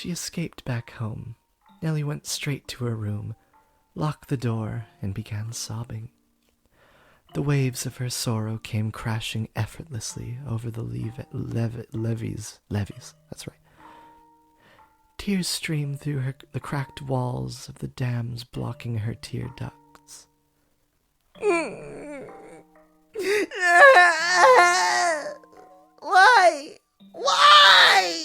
she escaped back home, Nellie went straight to her room, locked the door, and began sobbing. The waves of her sorrow came crashing effortlessly over the levees. That's right. Tears streamed through the cracked walls of the dams blocking her tear ducts. Why? Why?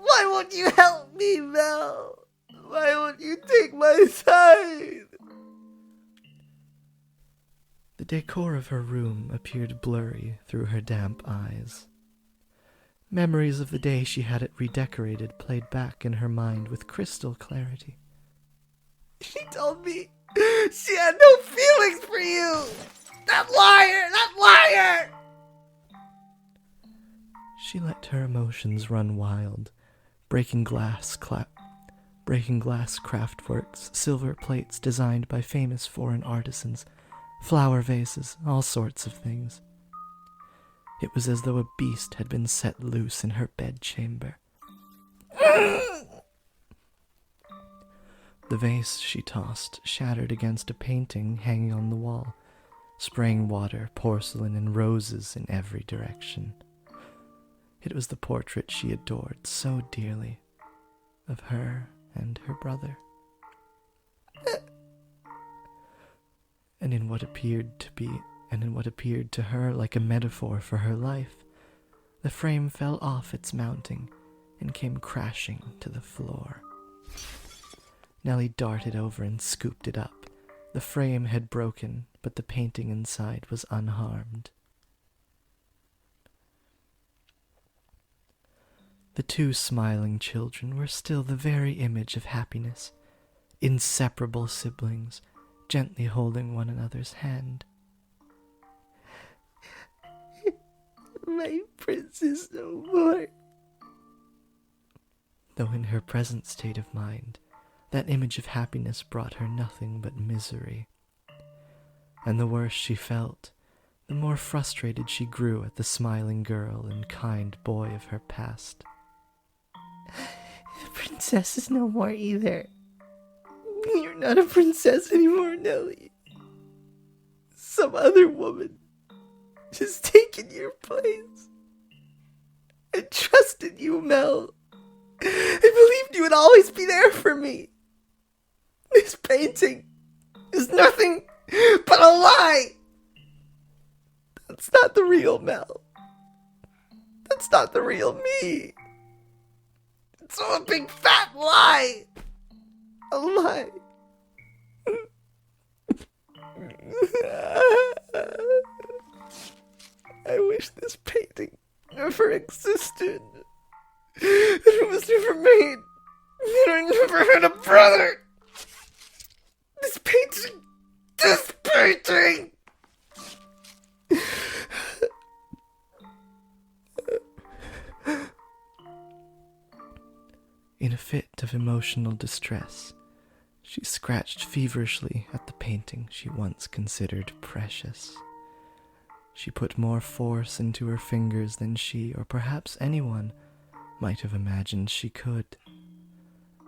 Why won't you help me, Mel? Why won't you take my side? The decor of her room appeared blurry through her damp eyes. Memories of the day she had it redecorated played back in her mind with crystal clarity. She told me she had no feelings for you! That liar! That liar! She let her emotions run wild, breaking glass craftworks, silver plates designed by famous foreign artisans, flower vases, all sorts of things. It was as though a beast had been set loose in her bedchamber. The vase she tossed shattered against a painting hanging on the wall, spraying water, porcelain, and roses in every direction. It was the portrait she adored so dearly, of her and her brother. And in what appeared to her like a metaphor for her life, the frame fell off its mounting and came crashing to the floor. Nellie darted over and scooped it up. The frame had broken, but the painting inside was unharmed. The two smiling children were still the very image of happiness, inseparable siblings, gently holding one another's hand. My prince is no more. Though in her present state of mind, that image of happiness brought her nothing but misery. And the worse she felt, the more frustrated she grew at the smiling girl and kind boy of her past. The princess is no more either. You're not a princess anymore, Nellie. Some other woman has taken your place. I trusted you, Mel. I believed you would always be there for me. This painting is nothing but a lie. That's not the real Mel. That's not the real me. It's all a big fat lie. A lie. I wish this painting never existed. That it was never made. That I never had a brother. This painting. In a fit of emotional distress, she scratched feverishly at the painting she once considered precious. She put more force into her fingers than she, or perhaps anyone, might have imagined she could.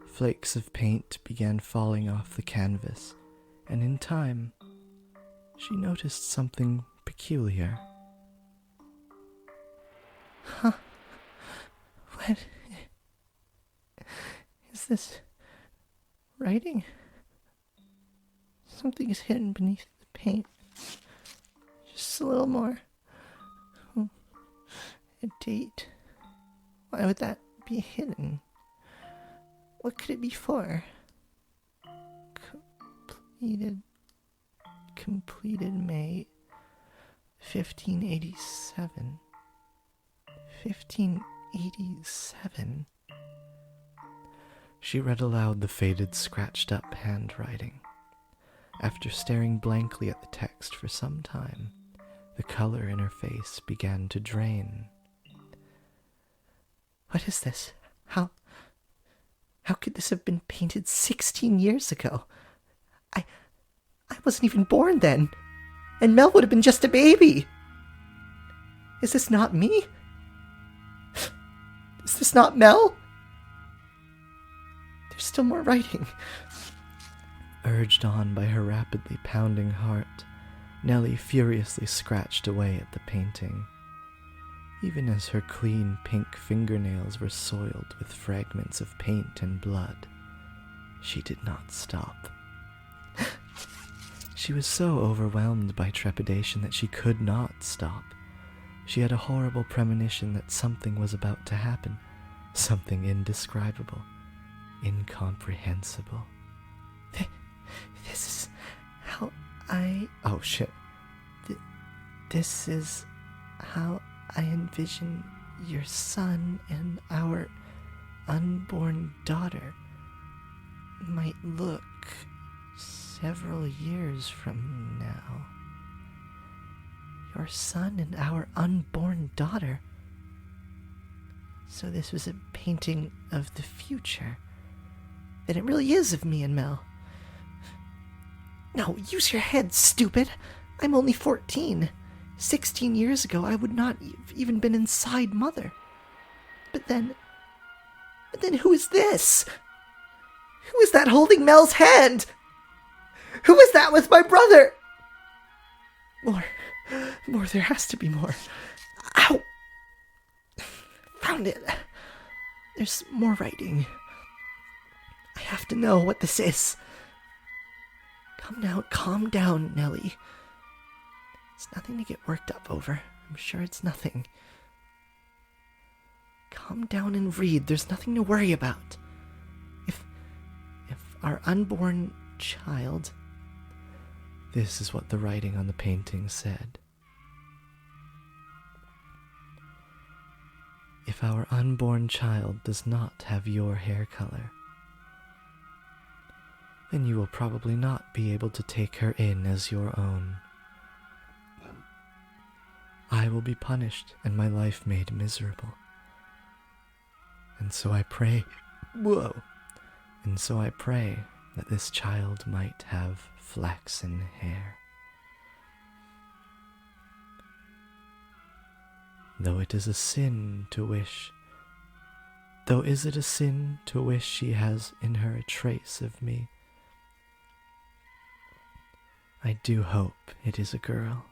Flakes of paint began falling off the canvas, and in time, she noticed something peculiar. Huh? What is this? Writing? Something is hidden beneath the paint. Just a little more. Oh, a date. Why would that be hidden? What could it be for? Completed May 1587. 1587. She read aloud the faded, scratched-up handwriting. After staring blankly at the text for some time, the color in her face began to drain. What is this? How could this have been painted 16 years ago? I wasn't even born then, and Mel would have been just a baby. Is this not me? Is this not Mel? still more writing. Urged on by her rapidly pounding heart, Nellie furiously scratched away at the painting. Even as her clean pink fingernails were soiled with fragments of paint and blood, she did not stop. She was so overwhelmed by trepidation that she could not stop. She had a horrible premonition that something was about to happen, something indescribable, incomprehensible. This is how I... Oh, shit. This is how I envision your son and our unborn daughter might look several years from now. Your son and our unborn daughter. So this was a painting of the future. Then it really is of me and Mel. No, use your head, stupid. I'm only 14. 16 years ago, I would not have even been inside Mother. But then who is this? Who is that holding Mel's hand? Who is that with my brother? More, there has to be more. Ow! Found it. There's more writing. I have to know what this is. Calm down, Nellie. It's nothing to get worked up over. I'm sure it's nothing. Calm down and read. There's nothing to worry about. If our unborn child... This is what the writing on the painting said. If our unborn child does not have your hair color, then you will probably not be able to take her in as your own. I will be punished and my life made miserable. And so I pray that this child might have flaxen hair. Though is it a sin to wish she has in her a trace of me, I do hope it is a girl.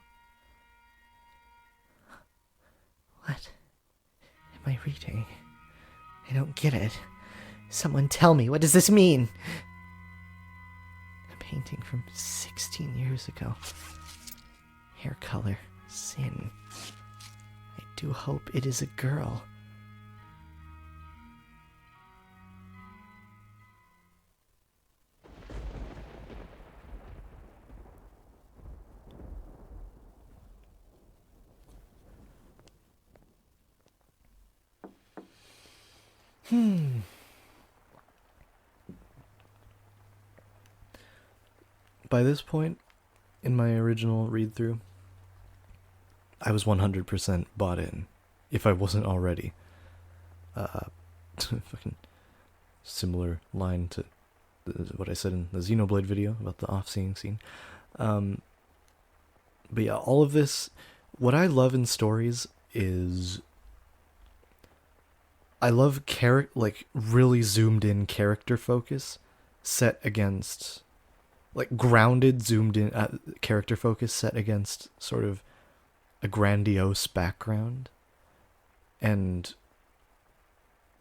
What am I reading? I don't get it. Someone tell me, what does this mean? A painting from 16 years ago. Hair color, sin. I do hope it is a girl. By this point, in my original read-through, I was 100% bought in, if I wasn't already. Fucking similar line to what I said in the Xenoblade video about the off-seeing scene. But yeah, all of this, what I love in stories is... I love really zoomed in character focus set against, grounded, zoomed in character focus set against sort of a grandiose background. And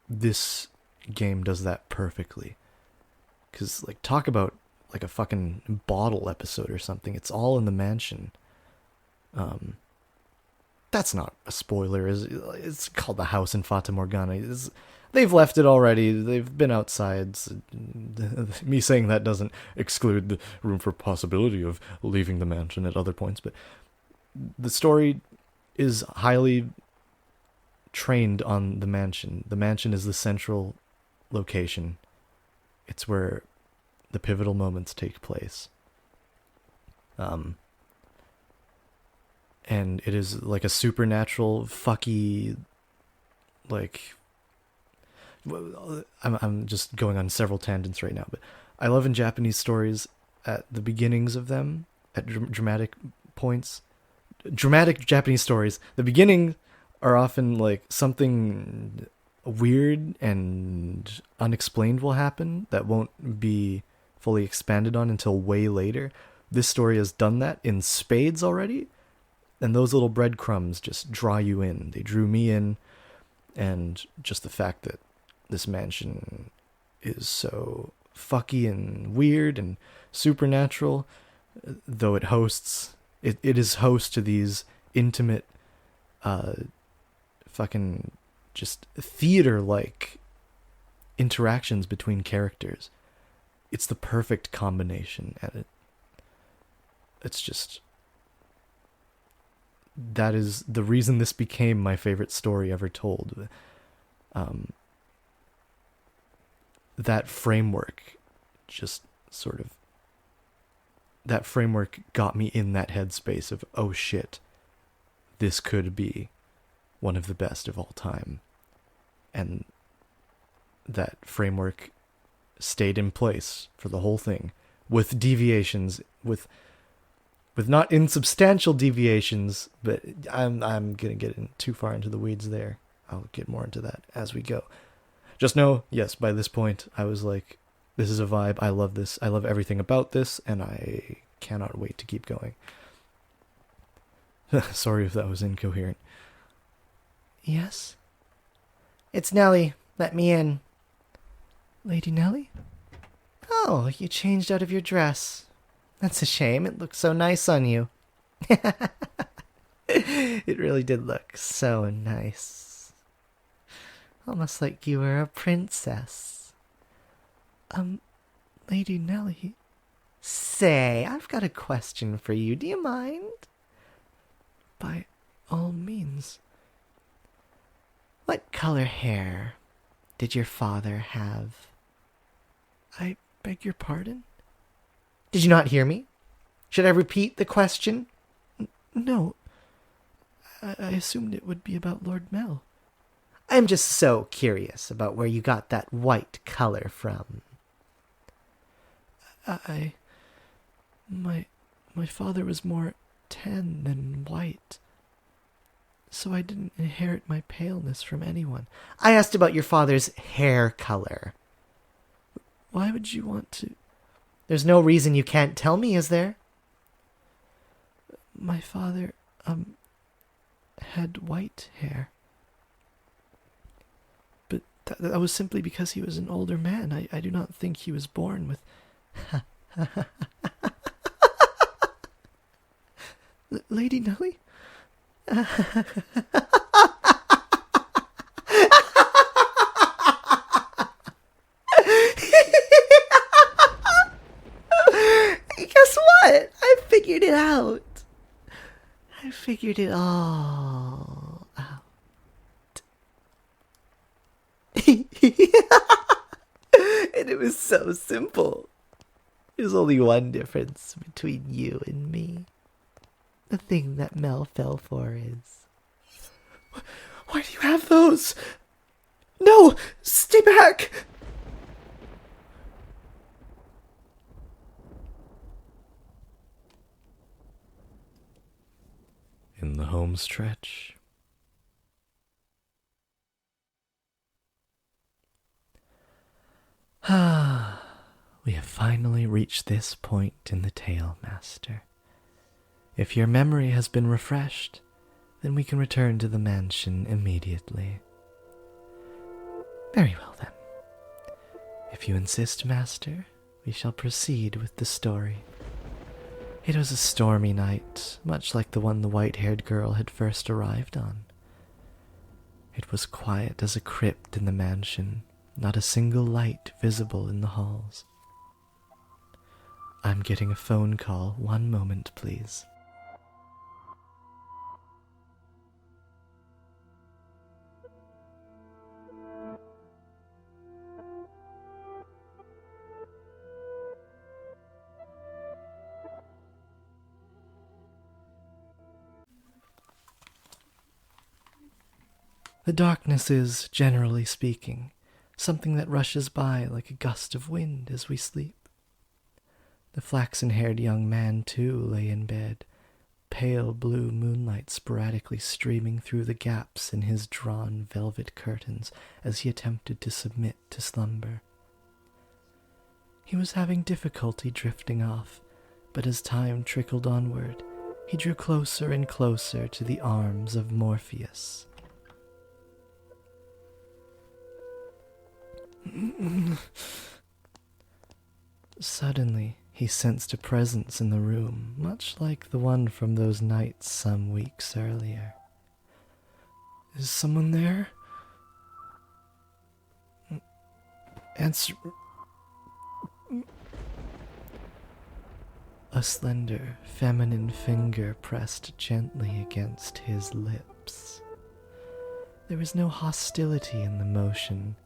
this game does that perfectly. Because, talk about, a fucking bottle episode or something. It's all in the mansion. That's not a spoiler. It's called the house in Fata Morgana. They've left it already. They've been outside. Me saying that doesn't exclude the room for possibility of leaving the mansion at other points, but the story is highly trained on the mansion. The mansion is the central location. It's where the pivotal moments take place. And it is a supernatural fucky, I'm just going on several tangents right now, but I love in Japanese stories at the beginnings of them, at dramatic points, dramatic Japanese stories, the beginning are often something weird and unexplained will happen that won't be fully expanded on until way later. This story has done that in spades already, and those little breadcrumbs just draw you in. They drew me in, and just the fact that this mansion is so fucky and weird and supernatural, though it is host to these intimate, fucking just theater-like interactions between characters. It's the perfect combination, and it's just, that is the reason this became my favorite story ever told. That framework just sort of, that framework got me in that headspace of, oh shit, this could be one of the best of all time. And that framework stayed in place for the whole thing, with deviations, with not insubstantial deviations, but I'm gonna get too far into the weeds there. I'll get more into that as we go. Just know, yes, by this point, I was like, this is a vibe, I love this, I love everything about this, and I cannot wait to keep going. Sorry if that was incoherent. Yes? It's Nellie. Let me in. Lady Nellie? Oh, you changed out of your dress. That's a shame. It looks so nice on you. It really did look so nice. Almost like you were a princess. Lady Nellie? Say, I've got a question for you. Do you mind? By all means. What color hair did your father have? I beg your pardon? Did you not hear me? Should I repeat the question? No. I assumed it would be about Lord Mel. I'm just so curious about where you got that white color from. My father was more tan than white, so I didn't inherit my paleness from anyone. I asked about your father's hair color. Why would you want to? There's no reason you can't tell me, is there? My father, had white hair. But that was simply because he was an older man. I do not think he was born with... Lady Nellie? Guess what? I figured it out. I figured it all out. And it was so simple. There's only one difference between you and me. The thing that Mel fell for is... Why do you have those? No! Stay back! In the home stretch. We have finally reached this point in the tale, Master. If your memory has been refreshed, then we can return to the mansion immediately. Very well, then. If you insist, Master, we shall proceed with the story. It was a stormy night, much like the one the white-haired girl had first arrived on. It was quiet as a crypt in the mansion, not a single light visible in the halls. I'm getting a phone call. One moment, please. The darkness is, generally speaking, something that rushes by like a gust of wind as we sleep. The flaxen-haired young man, too, lay in bed, pale blue moonlight sporadically streaming through the gaps in his drawn velvet curtains as he attempted to submit to slumber. He was having difficulty drifting off, but as time trickled onward, he drew closer and closer to the arms of Morpheus. Suddenly, he sensed a presence in the room, much like the one from those nights some weeks earlier. "Is someone there? Answer." A slender, feminine finger pressed gently against his lips. There was no hostility in the motion,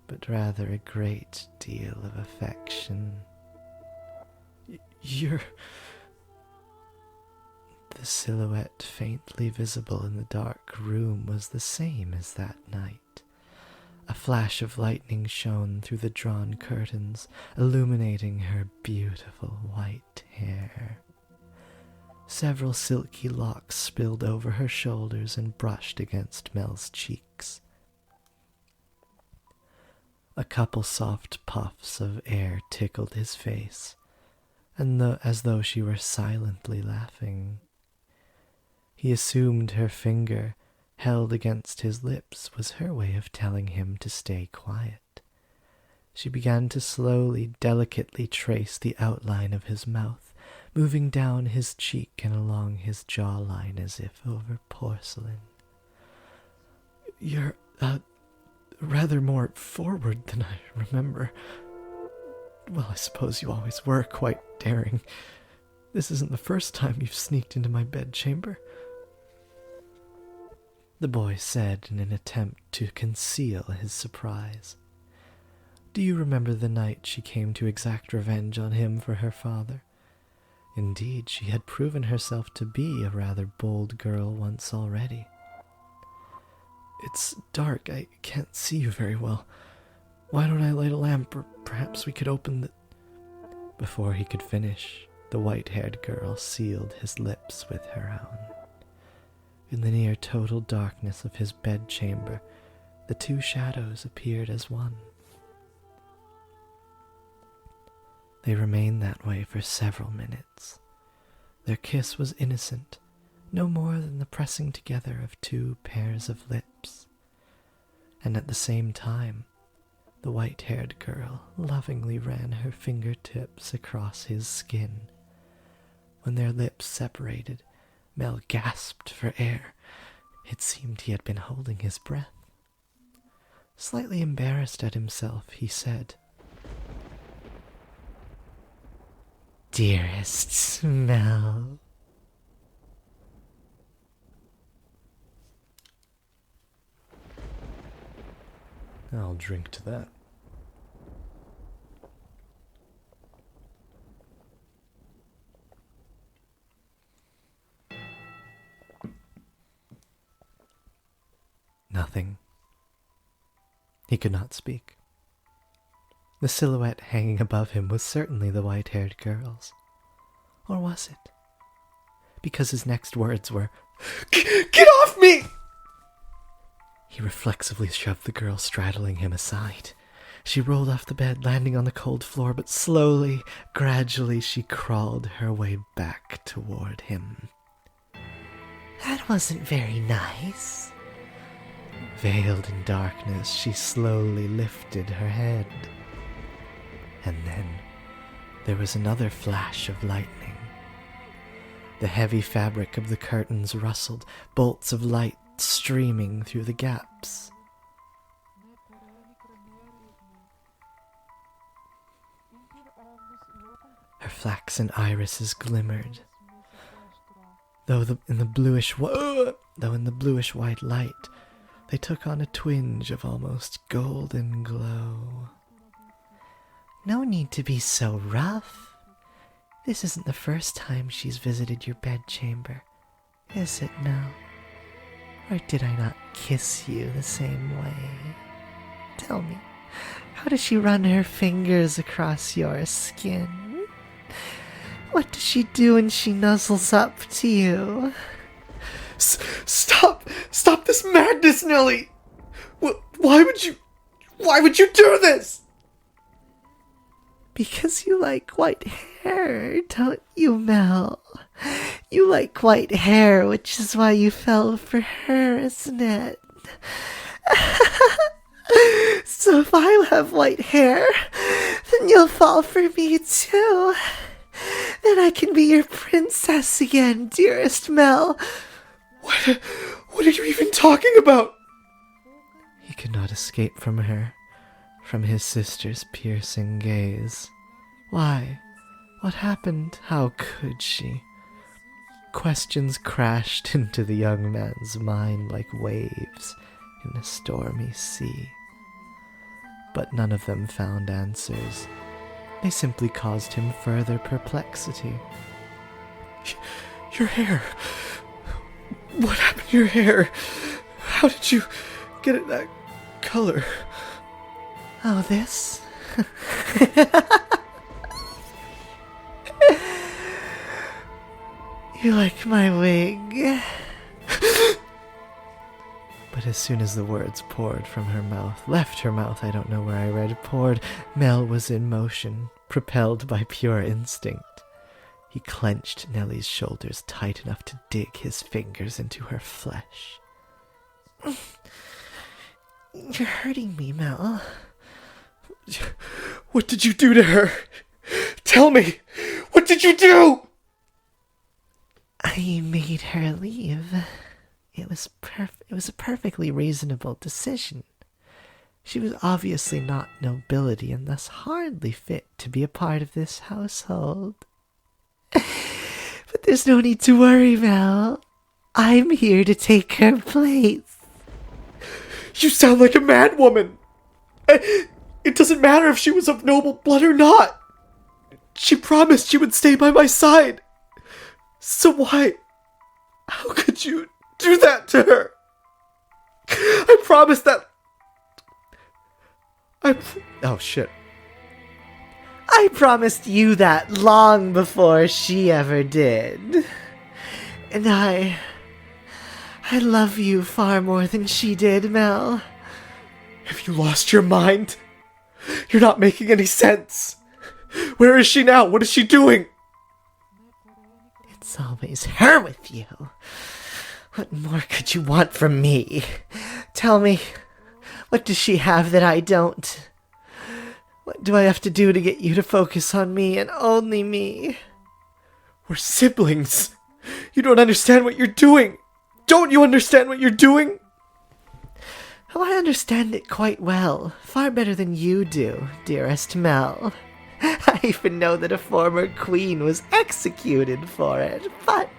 but rather a great deal of affection. "You're..." The silhouette faintly visible in the dark room was the same as that night. A flash of lightning shone through the drawn curtains, illuminating her beautiful white hair. Several silky locks spilled over her shoulders and brushed against Mel's cheeks. A couple soft puffs of air tickled his face, and as though she were silently laughing. He assumed her finger, held against his lips, was her way of telling him to stay quiet. She began to slowly, delicately trace the outline of his mouth, moving down his cheek and along his jawline as if over porcelain. "You're, rather more forward than I remember. Well, I suppose you always were quite daring. This isn't the first time you've sneaked into my bedchamber," the boy said in an attempt to conceal his surprise. "Do you remember the night she came to exact revenge on him for her father? Indeed, she had proven herself to be a rather bold girl once already." "It's dark. I can't see you very well. Why don't I light a lamp, or perhaps we could open the..." Before he could finish, the white-haired girl sealed his lips with her own. In the near total darkness of his bedchamber, the two shadows appeared as one. They remained that way for several minutes. Their kiss was innocent, no more than the pressing together of two pairs of lips. And at the same time, the white-haired girl lovingly ran her fingertips across his skin. When their lips separated, Mel gasped for air. It seemed he had been holding his breath. Slightly embarrassed at himself, he said, "Dearest Mel." I'll drink to that. Nothing. He could not speak. The silhouette hanging above him was certainly the white-haired girl's. Or was it? Because his next words were, "Get off me!" He reflexively shoved the girl straddling him aside. She rolled off the bed, landing on the cold floor, but slowly, gradually, she crawled her way back toward him. "That wasn't very nice." Veiled in darkness, she slowly lifted her head. And then there was another flash of lightning. The heavy fabric of the curtains rustled, bolts of light streaming through the gaps. Her flaxen irises glimmered, though in the bluish white light, they took on a twinge of almost golden glow. "No need to be so rough. This isn't the first time she's visited your bedchamber, is it, Mel? Or did I not kiss you the same way? Tell me, how does she run her fingers across your skin? What does she do when she nuzzles up to you? Stop! Stop this madness, Nellie! Why would you do this? Because you like white hair, don't you, Mel? You like white hair, which is why you fell for her, isn't it? So if I have white hair, then you'll fall for me too. Then I can be your princess again, dearest Mel. What are you even talking about? He could not escape from her, from his sister's piercing gaze. Why? What happened? How could she? Questions crashed into the young man's mind like waves in a stormy sea. But none of them found answers. They simply caused him further perplexity. Your hair. What happened to your hair? How did you get it that color? Oh, this? You like my wig? But as soon as the words poured from her mouth, left her mouth, I don't know where I read poured, Mel was in motion, propelled by pure instinct. He clenched Nellie's shoulders tight enough to dig his fingers into her flesh. You're hurting me, Mel. What did you do to her? Tell me! What did you do? I made her leave. It was a perfectly reasonable decision. She was obviously not nobility and thus hardly fit to be a part of this household. But there's no need to worry, Mel. I'm here to take her place. You sound like a mad woman. It doesn't matter if she was of noble blood or not. She promised she would stay by my side. So why? How could you do that to her? I promised that... Oh, shit. I promised you that long before she ever did. And I love you far more than she did, Mel. Have you lost your mind? You're not making any sense. Where is she now? What is she doing? It's always her with you. What more could you want from me? Tell me, what does she have that I don't? What do I have to do to get you to focus on me and only me? We're siblings. You don't understand what you're doing. Don't you understand what you're doing? Oh, I understand it quite well. Far better than you do, dearest Mel. I even know that a former queen was executed for it, but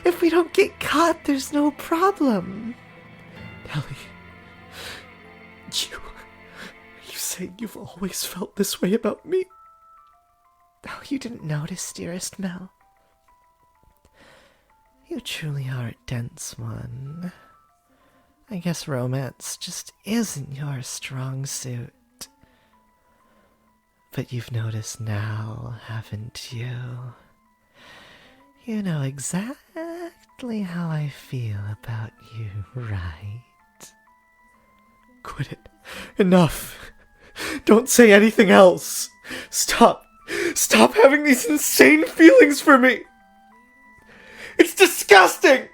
if we don't get caught, there's no problem. Nellie, you say you've always felt this way about me? Oh, you didn't notice, dearest Mel. You truly are a dense one. I guess romance just isn't your strong suit. But you've noticed now, haven't you? You know exactly how I feel about you, right? Quit it. Enough. Don't say anything else. Stop. Stop having these insane feelings for me. It's disgusting.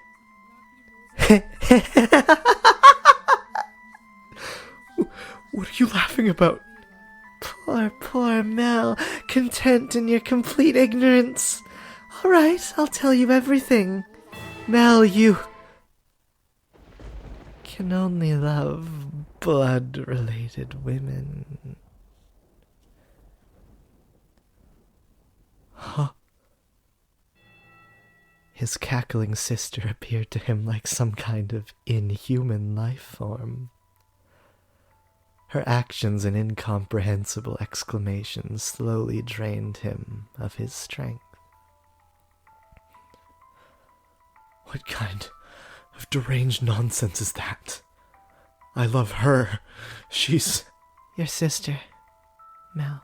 What are you laughing about? Poor Mel, content in your complete ignorance. All right, I'll tell you everything. Mel, you can only love blood-related women. Huh? His cackling sister appeared to him like some kind of inhuman life form. Her actions and incomprehensible exclamations slowly drained him of his strength. What kind of deranged nonsense is that? I love her. She's... your sister, Mel.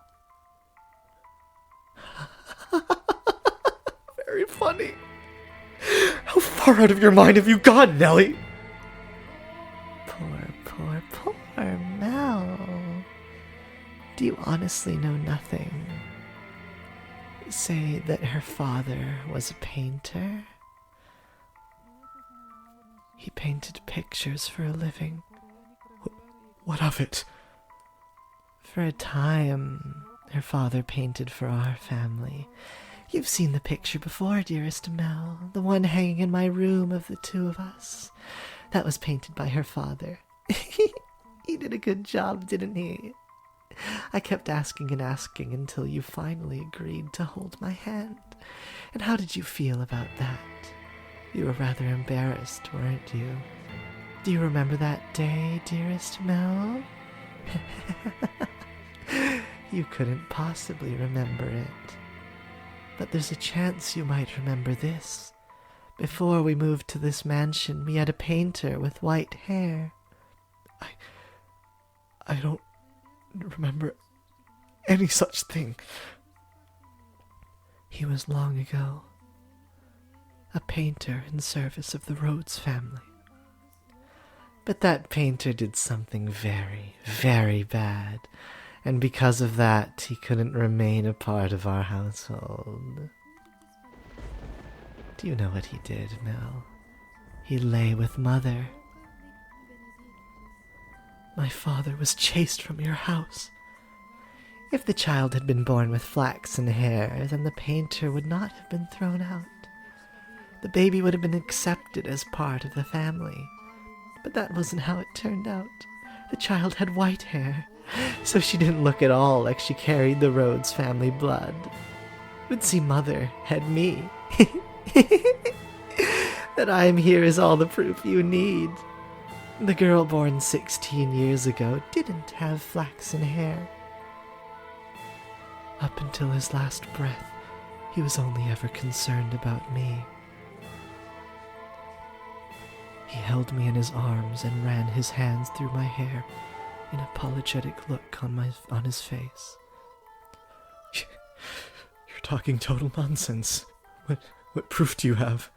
very funny. How far out of your mind have you gone, Nellie? Poor Mel. Do you honestly know nothing? Say that her father was a painter. He painted pictures for a living. What of it? For a time, her father painted for our family. You've seen the picture before, dearest Mel, the one hanging in my room of the two of us. That was painted by her father. He did a good job, didn't he? I kept asking and asking until you finally agreed to hold my hand. And how did you feel about that? You were rather embarrassed, weren't you? Do you remember that day, dearest Mel? You couldn't possibly remember it. But there's a chance you might remember this. Before we moved to this mansion, we had a painter with white hair. I don't remember any such thing. He was long ago. A painter in service of the Rhodes family. But that painter did something very, very bad, and because of that, he couldn't remain a part of our household. Do you know what he did, Mel? He lay with Mother. My father was chased from your house. If the child had been born with flaxen hair, then the painter would not have been thrown out. The baby would have been accepted as part of the family. But that wasn't how it turned out. The child had white hair, so she didn't look at all like she carried the Rhodes family blood. But see, Mother had me. That I am here is all the proof you need. The girl born 16 years ago didn't have flaxen hair. Up until his last breath, he was only ever concerned about me. He held me in his arms and ran his hands through my hair, an apologetic look on his face. You're talking total nonsense. What proof do you have?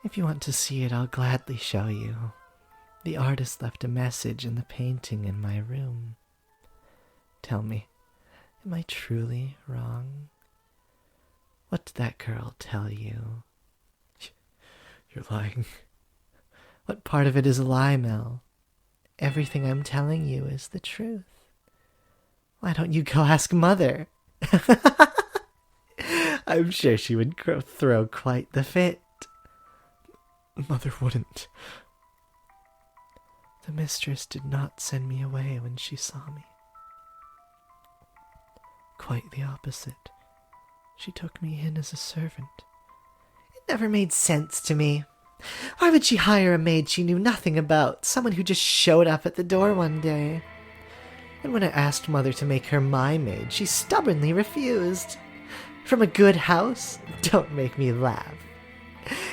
If you want to see it, I'll gladly show you. The artist left a message in the painting in my room. Tell me, am I truly wrong? What did that girl tell you? You're lying. What part of it is a lie, Mel? Everything I'm telling you is the truth. Why don't you go ask Mother? I'm sure she would throw quite the fit. Mother wouldn't. The mistress did not send me away when she saw me. Quite the opposite. She took me in as a servant. It never made sense to me. Why would she hire a maid she knew nothing about, someone who just showed up at the door one day? And when I asked Mother to make her my maid, she stubbornly refused. From a good house? Don't make me laugh.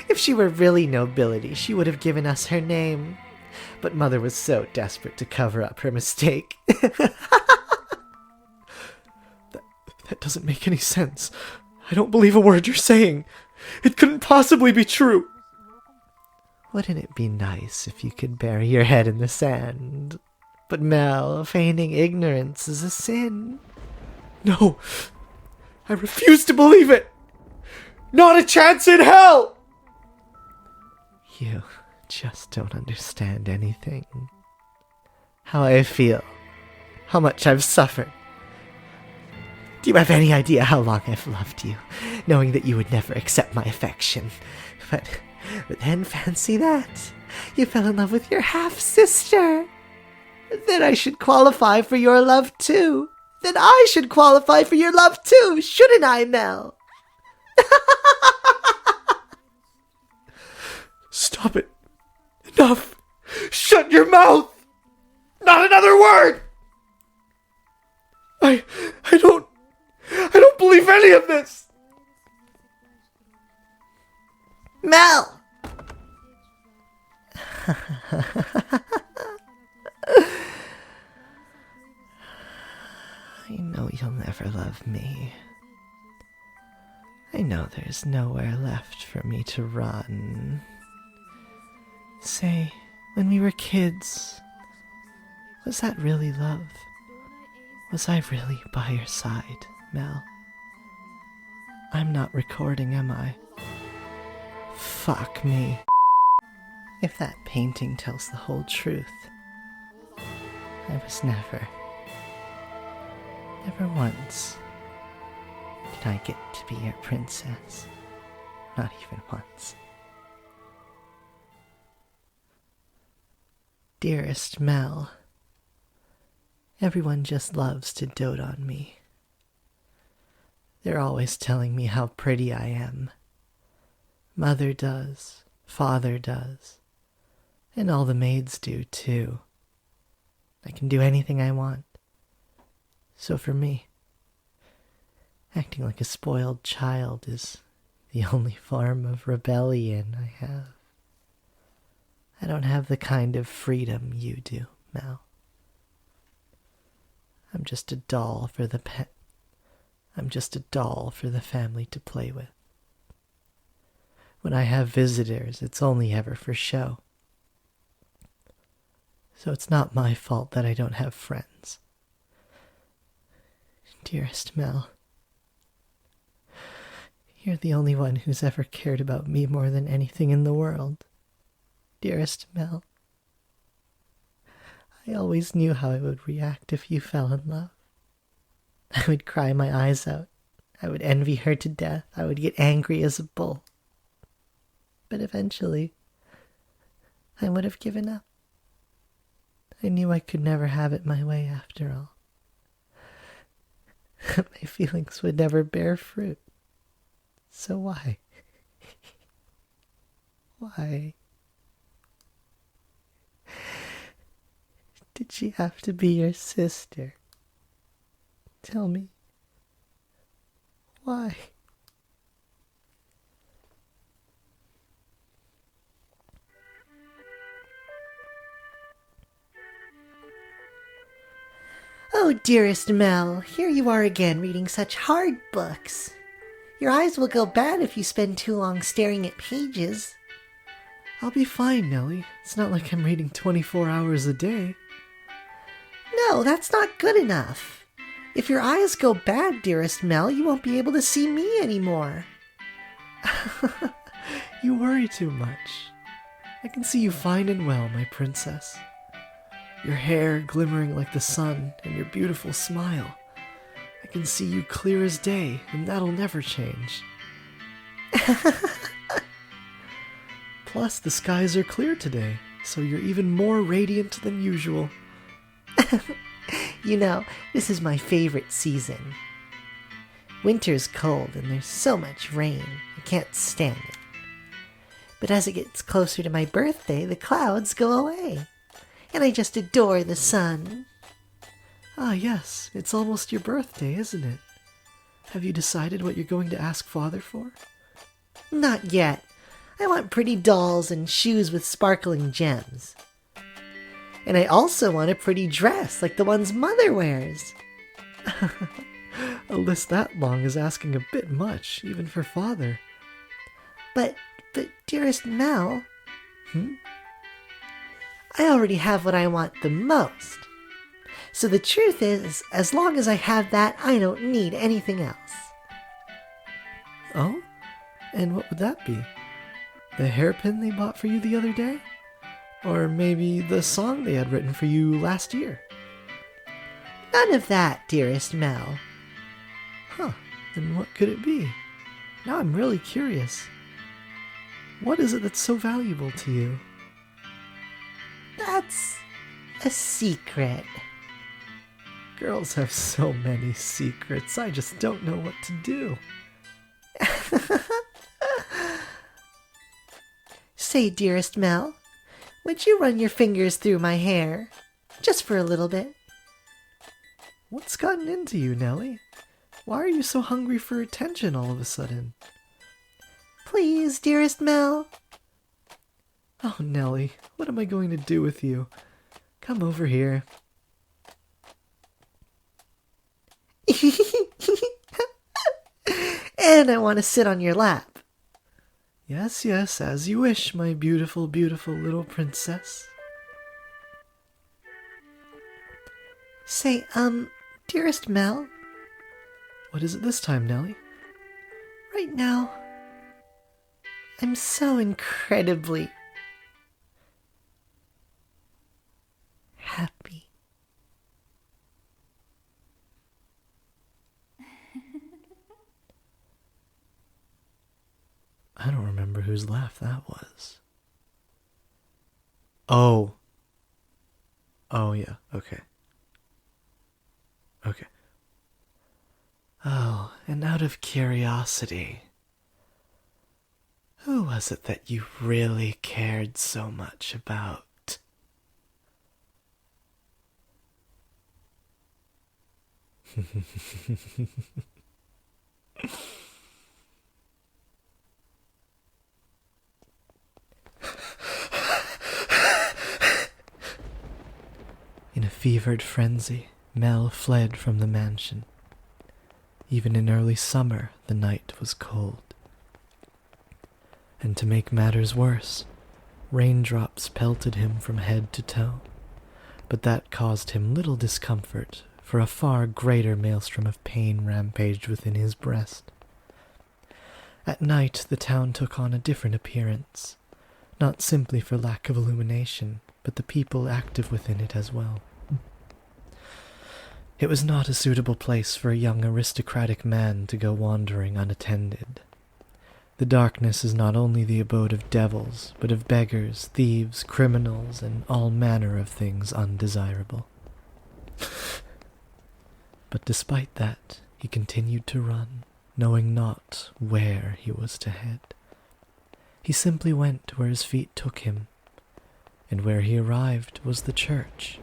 If she were really nobility, she would have given us her name. But Mother was so desperate to cover up her mistake. That doesn't make any sense. I don't believe a word you're saying. It couldn't possibly be true. Wouldn't it be nice if you could bury your head in the sand? But Mel, feigning ignorance is a sin. No, I refuse to believe it. Not a chance in hell! You just don't understand anything. How I feel. How much I've suffered. Do you have any idea how long I've loved you, knowing that you would never accept my affection? But then fancy that. You fell in love with your half-sister. Then I should qualify for your love too. Then I should qualify for your love too, shouldn't I, Mel? Stop it. Enough. Shut your mouth. Not another word. I don't believe any of this. Mel! I know you'll never love me. I I know there's nowhere left for me to run. Say, when we were kids, was that really love? Was I really by your side, Mel? I'm not recording, am I? Fuck me. If that painting tells the whole truth, I was never once did I get to be your princess. Not even once. Dearest Mel, everyone just loves to dote on me. They're always telling me how pretty I am. Mother does, father does, and all the maids do too. I can do anything I want. So for me, acting like a spoiled child is the only form of rebellion I have. I don't have the kind of freedom you do, Mel. I'm just a doll for the pet. I'm just a doll for the family to play with. When I have visitors, it's only ever for show. So it's not my fault that I don't have friends. Dearest Mel, you're the only one who's ever cared about me more than anything in the world. Dearest Mel, I always knew how I would react if you fell in love. I would cry my eyes out. I would envy her to death. I would get angry as a bull. But eventually, I would have given up. I knew I could never have it my way after all. My feelings would never bear fruit. So why? Why? Did she have to be your sister? Tell me. Why? Oh, dearest Mel, here you are again reading such hard books. Your eyes will go bad if you spend too long staring at pages. I'll be fine, Nellie. It's not like I'm reading 24 hours a day. No, that's not good enough. If your eyes go bad, dearest Mel, you won't be able to see me anymore. You worry too much. I can see you fine and well, my princess. Your hair glimmering like the sun and your beautiful smile. I can see you clear as day, and that'll never change. Plus, the skies are clear today, so you're even more radiant than usual. You know, this is my favorite season. Winter's cold and there's so much rain. I can't stand it. But as it gets closer to my birthday, the clouds go away. And I just adore the sun. Ah, yes, it's almost your birthday, isn't it? Have you decided what you're going to ask Father for? Not yet. I want pretty dolls and shoes with sparkling gems. And I also want a pretty dress like the ones Mother wears. A list that long is asking a bit much, even for Father. But dearest Mel, I already have what I want the most. So the truth is, as long as I have that, I don't need anything else. Oh? And what would that be? The hairpin they bought for you the other day? Or maybe the song they had written for you last year? None of that, dearest Mel. Huh, then what could it be? Now I'm really curious. What is it that's so valuable to you? That's a secret. Girls have so many secrets, I just don't know what to do. Say, dearest Mel, would you run your fingers through my hair? Just for a little bit. What's gotten into you, Nellie? Why are you so hungry for attention all of a sudden? Please, dearest Mel. Oh, Nellie, what am I going to do with you? Come over here. then I want to sit on your lap. Yes, yes, as you wish, my beautiful, beautiful little princess. Say, dearest Mel, What is it this time, Nellie? right now, I'm so incredibly happy. I don't remember whose laugh that was. Oh. Oh, yeah, okay. Okay. Oh, and out of curiosity, who was it that you really cared so much about? In a fevered frenzy, Mel fled from the mansion. Even in early summer, the night was cold. And to make matters worse, raindrops pelted him from head to toe. But that caused him little discomfort, for a far greater maelstrom of pain rampaged within his breast. At night, the town took on a different appearance, not simply for lack of illumination, but the people active within it as well. It was not a suitable place for a young aristocratic man to go wandering unattended. The darkness is not only the abode of devils, but of beggars, thieves, criminals, and all manner of things undesirable. But despite that, he continued to run, knowing not where he was to head. He simply went where his feet took him, and where he arrived was the church.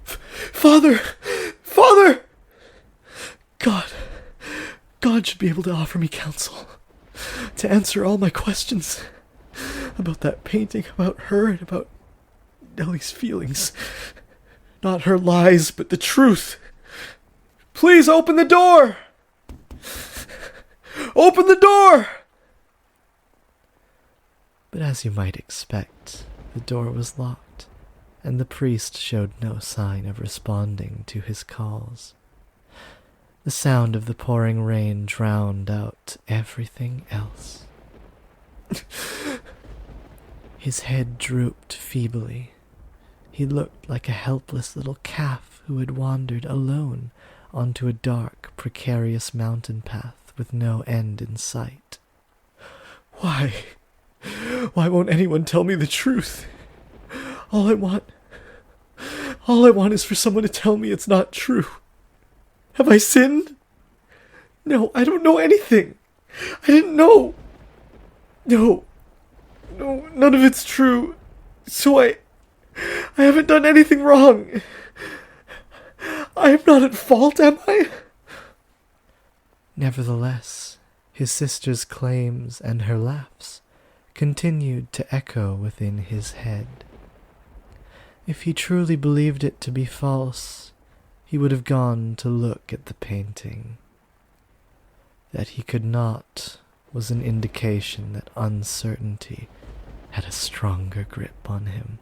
Father! Father! God should be able to offer me counsel, to answer all my questions about that painting, about her, and about Nellie's feelings. Not her lies, but the truth. Please open the door! Open the door! But as you might expect, the door was locked, and the priest showed no sign of responding to his calls. The sound of the pouring rain drowned out everything else. His head drooped feebly. He looked like a helpless little calf who had wandered alone onto a dark, precarious mountain path with no end in sight. Why? Why won't anyone tell me the truth? All I want is for someone to tell me it's not true. Have I sinned? No, I don't know anything. I didn't know. No, none of it's true. So I haven't done anything wrong. I am not at fault, am I? Nevertheless, his sister's claims and her laughs continued to echo within his head. If he truly believed it to be false, he would have gone to look at the painting. That he could not was an indication that uncertainty had a stronger grip on him.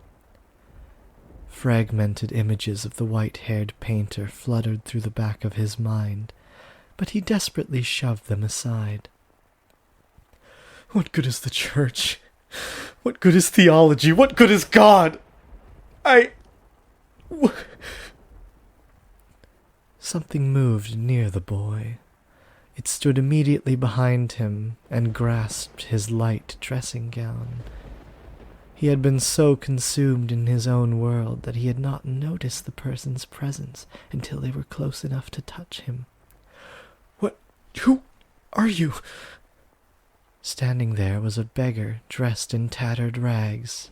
Fragmented images of the white-haired painter fluttered through the back of his mind, but he desperately shoved them aside. What good is the church? What good is theology? What good is God? Something moved near the boy. It stood immediately behind him and grasped his light dressing gown. He had been so consumed in his own world that he had not noticed the person's presence until they were close enough to touch him. Who are you? Standing there was a beggar dressed in tattered rags.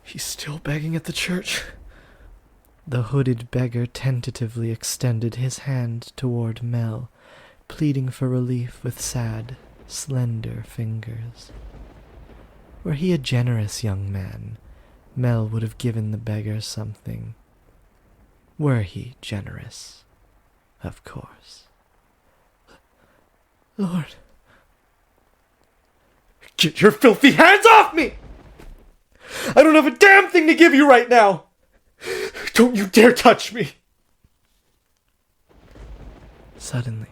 He's still begging at the church. The hooded beggar tentatively extended his hand toward Mel, pleading for relief with sad, slender fingers. Were he a generous young man, Mel would have given the beggar something. Were he generous? of course. Lord. Get your filthy hands off me! I don't have a damn thing to give you right now! Don't you dare touch me! Suddenly,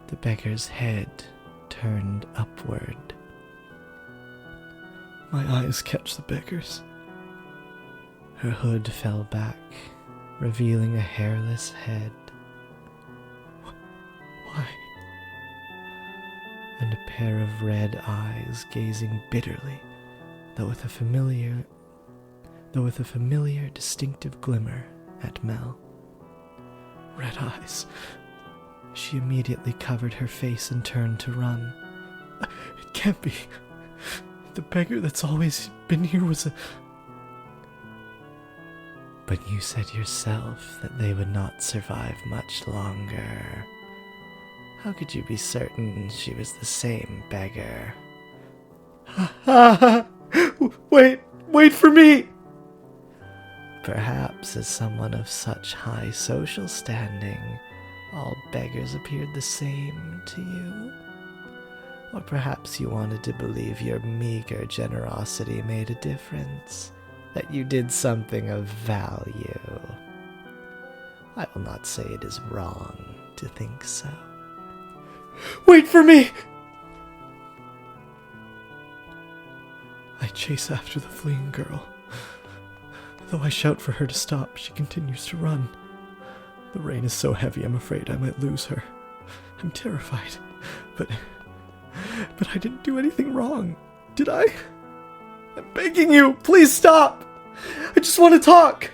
the beggar's head turned upward. My eyes catch the beggar's. Her hood fell back, revealing a hairless head. Why? And a pair of red eyes gazing bitterly, though with a familiar, distinctive glimmer at Mel. Red eyes. She immediately covered her face and turned to run. It can't be. The beggar that's always been here was a... But you said yourself that they would not survive much longer. How could you be certain she was the same beggar? Wait for me! Perhaps as someone of such high social standing, all beggars appeared the same to you? Or perhaps you wanted to believe your meager generosity made a difference, that you did something of value. I will not say it is wrong to think so. Wait for me! I chase after the fleeing girl. Though I shout for her to stop, she continues to run. The rain is so heavy, I'm afraid I might lose her. I'm terrified, but I didn't do anything wrong, did I? I'm begging you, please stop! I just want to talk!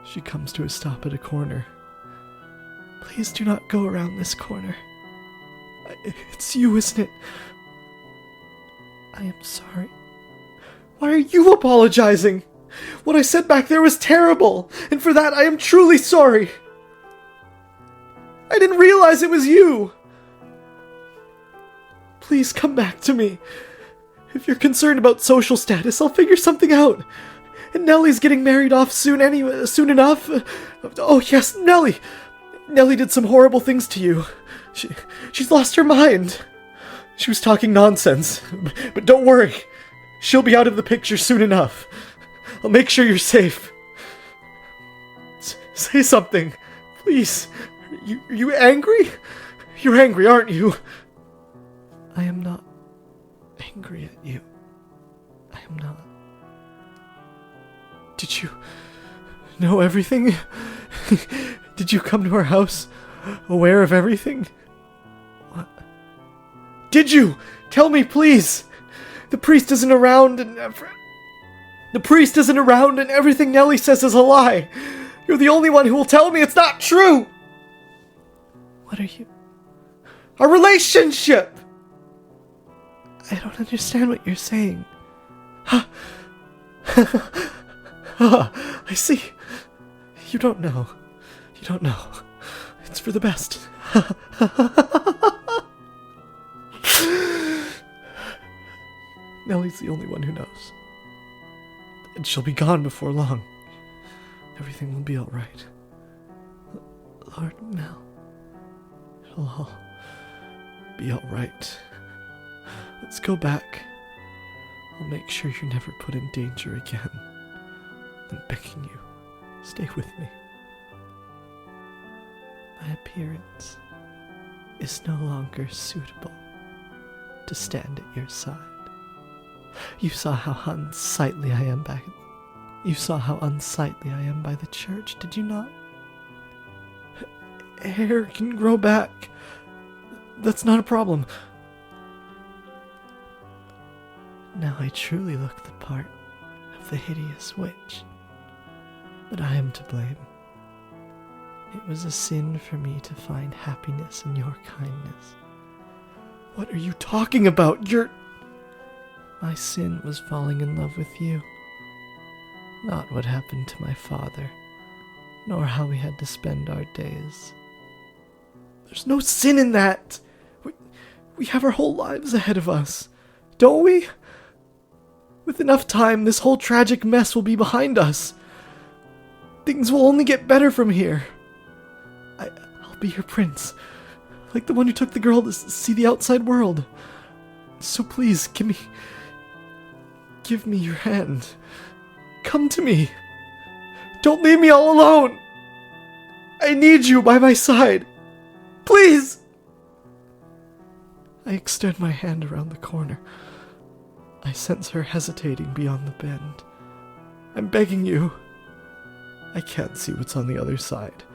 She comes to a stop at a corner. Please do not go around this corner. It's you, isn't it? I am sorry. Why are you apologizing? What I said back there was terrible, and for that I am truly sorry. I didn't realize it was you. Please come back to me. If you're concerned about social status, I'll figure something out. And Nellie's getting married off soon enough. Oh yes, Nellie. Nellie did some horrible things to you. She's lost her mind. She was talking nonsense. But don't worry. She'll be out of the picture soon enough. I'll make sure you're safe. Say something. Please. Are you angry? You're angry, aren't you? I am not angry at you. I am not. Did you know everything? Did you come to our house aware of everything? What? Did you? Tell me, please. The priest isn't around and everything Nellie says is a lie. You're the only one who will tell me it's not true. What are you? Our relationship! I don't understand what you're saying. I see. You don't know. You don't know. It's for the best. Nellie's the only one who knows. And she'll be gone before long. Everything will be alright. Lord Mel. It'll all be alright. Let's go back. I'll make sure you're never put in danger again. I'm begging you, stay with me. My appearance is no longer suitable to stand at your side. You saw how unsightly I am by the church, did you not? Hair can grow back. That's not a problem. Now I truly look the part of the hideous witch. But I am to blame. It was a sin for me to find happiness in your kindness. What are you talking about? My sin was falling in love with you. Not what happened to my father, nor how we had to spend our days. There's no sin in that. We have our whole lives ahead of us, don't we? With enough time, this whole tragic mess will be behind us. Things will only get better from here. I'll be your prince, like the one who took the girl to see the outside world. So please, give me your hand. Come to me. Don't leave me all alone. I need you by my side. Please. I extend my hand around the corner. I sense her hesitating beyond the bend. I'm begging you. I can't see what's on the other side,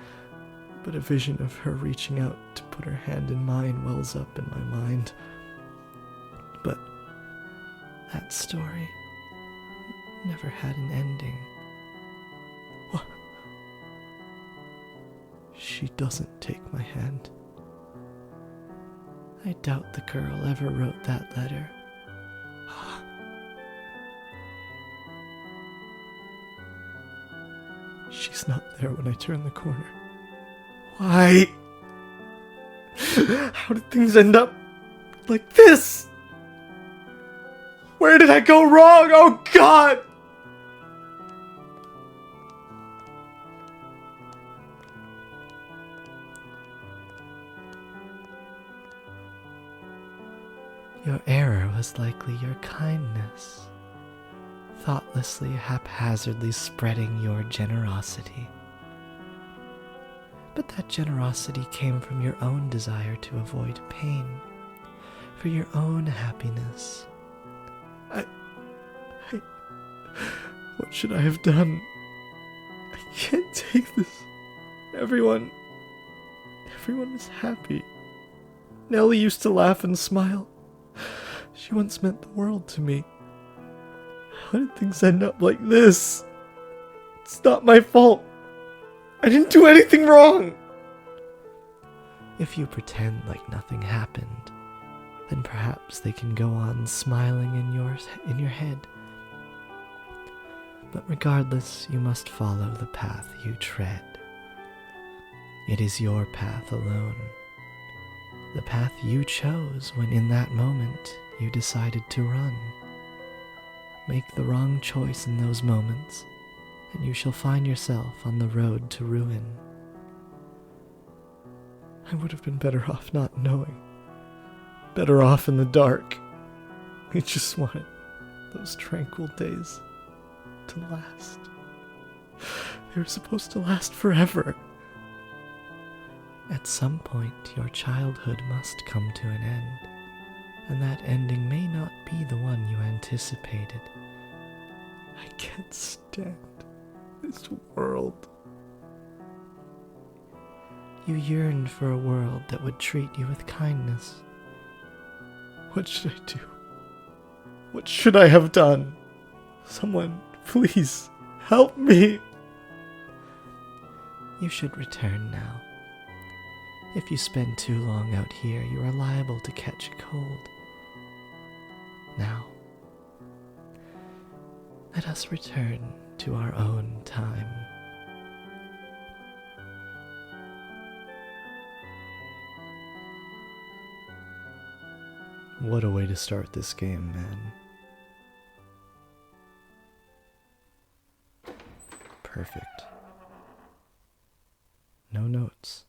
but a vision of her reaching out to put her hand in mine wells up in my mind. But that story never had an ending. What? She doesn't take my hand. I doubt the girl ever wrote that letter. She's not there when I turn the corner. Why? How did things end up like this? Where did I go wrong? Oh God! Your error was likely your kindness, thoughtlessly, haphazardly spreading your generosity. But that generosity came from your own desire to avoid pain, for your own happiness. What should I have done? I can't take this. Everyone is happy. Nellie used to laugh and smile. She once meant the world to me. How did things end up like this? It's not my fault. I didn't do anything wrong. If you pretend like nothing happened, then perhaps they can go on smiling in your head. But regardless, you must follow the path you tread. It is your path alone. The path you chose when in that moment you decided to run. Make the wrong choice in those moments, and you shall find yourself on the road to ruin. I would have been better off not knowing. Better off in the dark. I just wanted those tranquil days to last. They were supposed to last forever. At some point, your childhood must come to an end, and that ending may not be the one you anticipated. I can't stand this world. You yearned for a world that would treat you with kindness. What should I do? What should I have done? Someone, please, help me. You should return now. If you spend too long out here, you are liable to catch a cold. Now, let us return to our own time. What a way to start this game, man. Perfect. No notes.